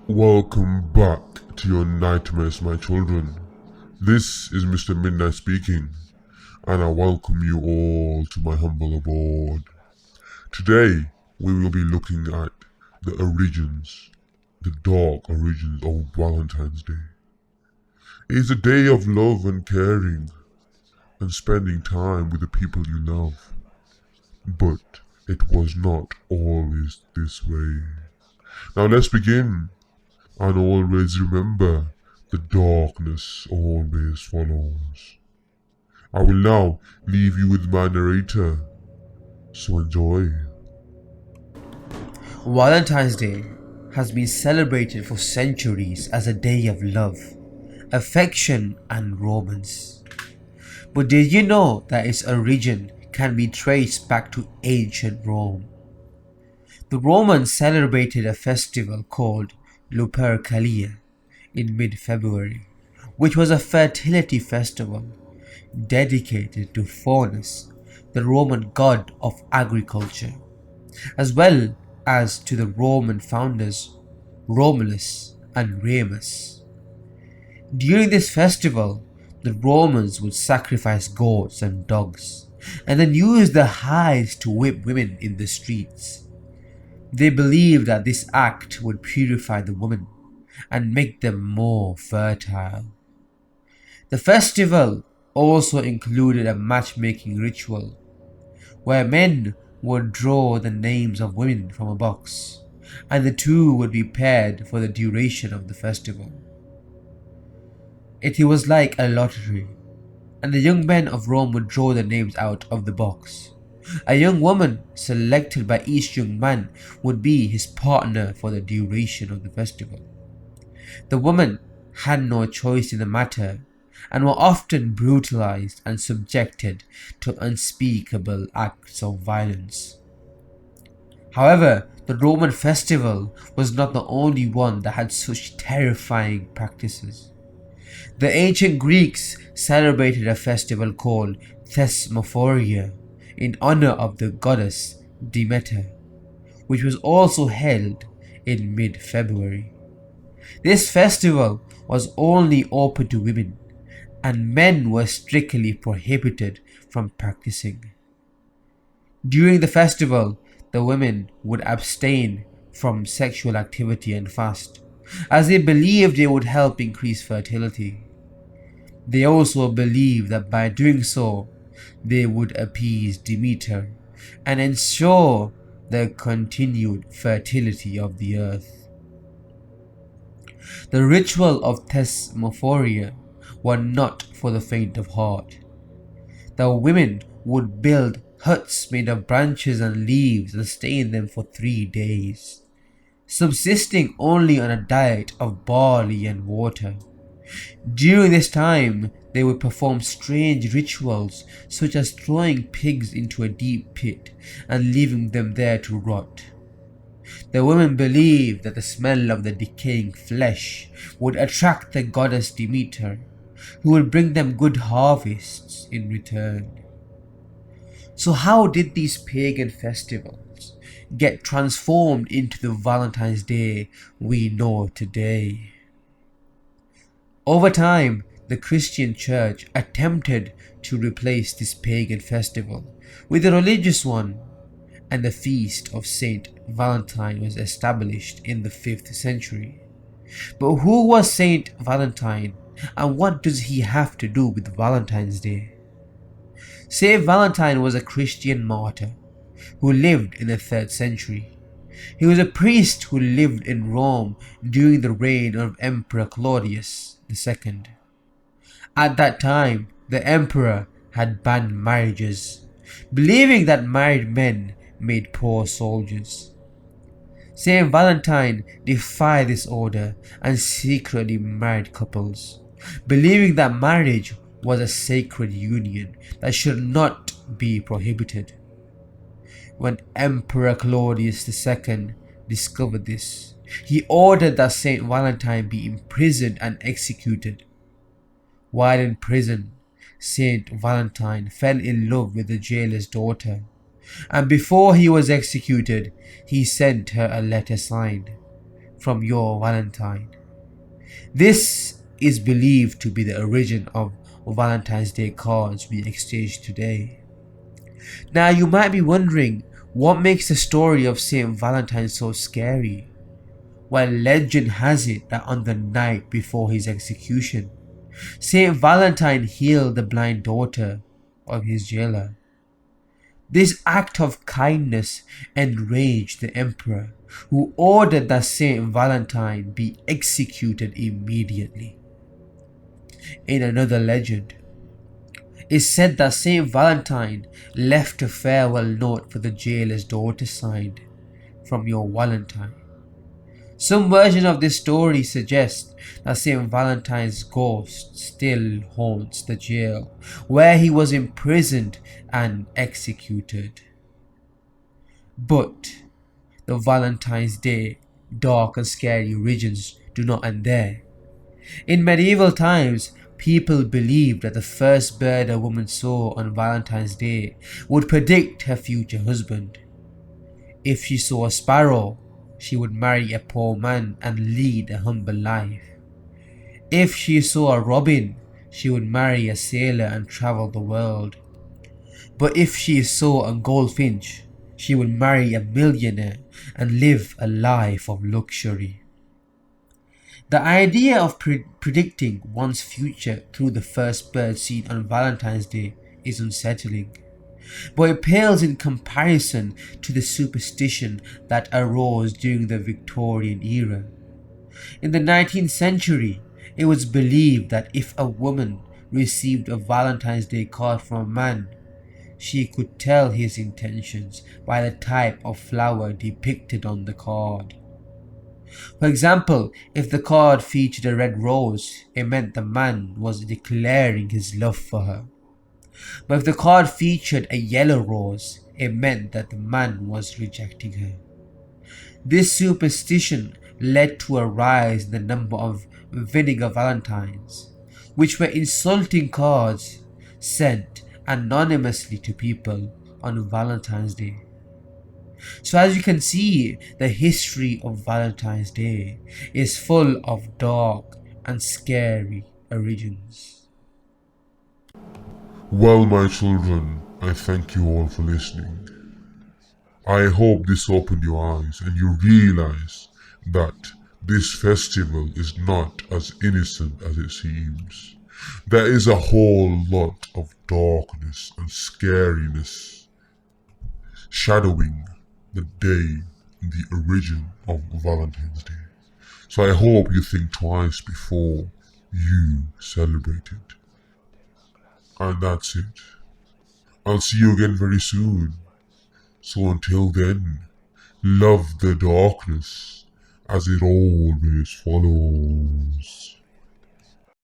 Welcome back to your nightmares, my children. This is Mr. Midnight speaking, and I welcome you all to my humble abode. Today, we will be looking at the dark origins of Valentine's Day. It is a day of love and caring, and spending time with the people you love. But it was not always this way. Now let's begin. And always remember, the darkness always follows. I will now leave you with my narrator, so enjoy. Valentine's Day has been celebrated for centuries as a day of love, affection, and romance. But did you know that its origin can be traced back to ancient Rome? The Romans celebrated a festival called Lupercalia in mid-February, which was a fertility festival dedicated to Faunus, the Roman god of agriculture, as well as to the Roman founders Romulus and Remus. During this festival, the Romans would sacrifice goats and dogs, and then use their hides to whip women in the streets. They believed that this act would purify the women and make them more fertile. The festival also included a matchmaking ritual, where men would draw the names of women from a box, and the two would be paired for the duration of the festival. It was like a lottery, and the young men of Rome would draw the names out of the box. A young woman selected by each young man would be his partner for the duration of the festival. The women had no choice in the matter and were often brutalized and subjected to unspeakable acts of violence. However, the Roman festival was not the only one that had such terrifying practices. The ancient Greeks celebrated a festival called Thesmophoria in honor of the goddess Demeter, which was also held in mid-February. This festival was only open to women, and men were strictly prohibited from practicing. During the festival, the women would abstain from sexual activity and fast, as they believed it would help increase fertility. They also believed that by doing so, they would appease Demeter and ensure the continued fertility of the earth. The ritual of Thesmophoria were not for the faint of heart. The women would build huts made of branches and leaves and stay in them for 3 days, subsisting only on a diet of barley and water. During this time, they would perform strange rituals such as throwing pigs into a deep pit and leaving them there to rot. The women believed that the smell of the decaying flesh would attract the goddess Demeter, who would bring them good harvests in return. So how did these pagan festivals get transformed into the Valentine's Day we know today? Over time, the Christian Church attempted to replace this pagan festival with a religious one, and the feast of Saint Valentine was established in the 5th century. But who was Saint Valentine, and what does he have to do with Valentine's Day? Saint Valentine was a Christian martyr who lived in the 3rd century. He was a priest who lived in Rome during the reign of Emperor Claudius II. At that time, the emperor had banned marriages, believing that married men made poor soldiers. Saint Valentine defied this order and secretly married couples, believing that marriage was a sacred union that should not be prohibited. When Emperor Claudius II discovered this, he ordered that Saint Valentine be imprisoned and executed. While in prison, Saint Valentine fell in love with the jailer's daughter, and before he was executed, he sent her a letter signed, from your Valentine. This is believed to be the origin of Valentine's Day cards we exchange today. Now you might be wondering, what makes the story of Saint Valentine so scary? Well, legend has it that on the night before his execution, Saint Valentine healed the blind daughter of his jailer. This act of kindness enraged the emperor, who ordered that Saint Valentine be executed immediately. In another legend, it said that Saint Valentine left a farewell note for the jailer's daughter signed, "From your Valentine." Some version of this story suggests that Saint Valentine's ghost still haunts the jail where he was imprisoned and executed. But the Valentine's Day dark and scary origins do not end there. In medieval times, people believed that the first bird a woman saw on Valentine's Day would predict her future husband. If she saw a sparrow, she would marry a poor man and lead a humble life. If she saw a robin, she would marry a sailor and travel the world. But if she saw a goldfinch, she would marry a millionaire and live a life of luxury. The idea of predicting one's future through the first bird seen on Valentine's Day is unsettling, but it pales in comparison to the superstition that arose during the Victorian era. In the 19th century, it was believed that if a woman received a Valentine's Day card from a man, she could tell his intentions by the type of flower depicted on the card. For example, if the card featured a red rose, it meant the man was declaring his love for her. But if the card featured a yellow rose, it meant that the man was rejecting her. This superstition led to a rise in the number of vinegar valentines, which were insulting cards sent anonymously to people on Valentine's Day. So as you can see, the history of Valentine's Day is full of dark and scary origins. Well, my children, I thank you all for listening. I hope this opened your eyes and you realize that this festival is not as innocent as it seems. There is a whole lot of darkness and scariness shadowing the day and the origin of Valentine's Day. So I hope you think twice before you celebrate it. And that's it. I'll see you again very soon. So until then, love the darkness as it always follows.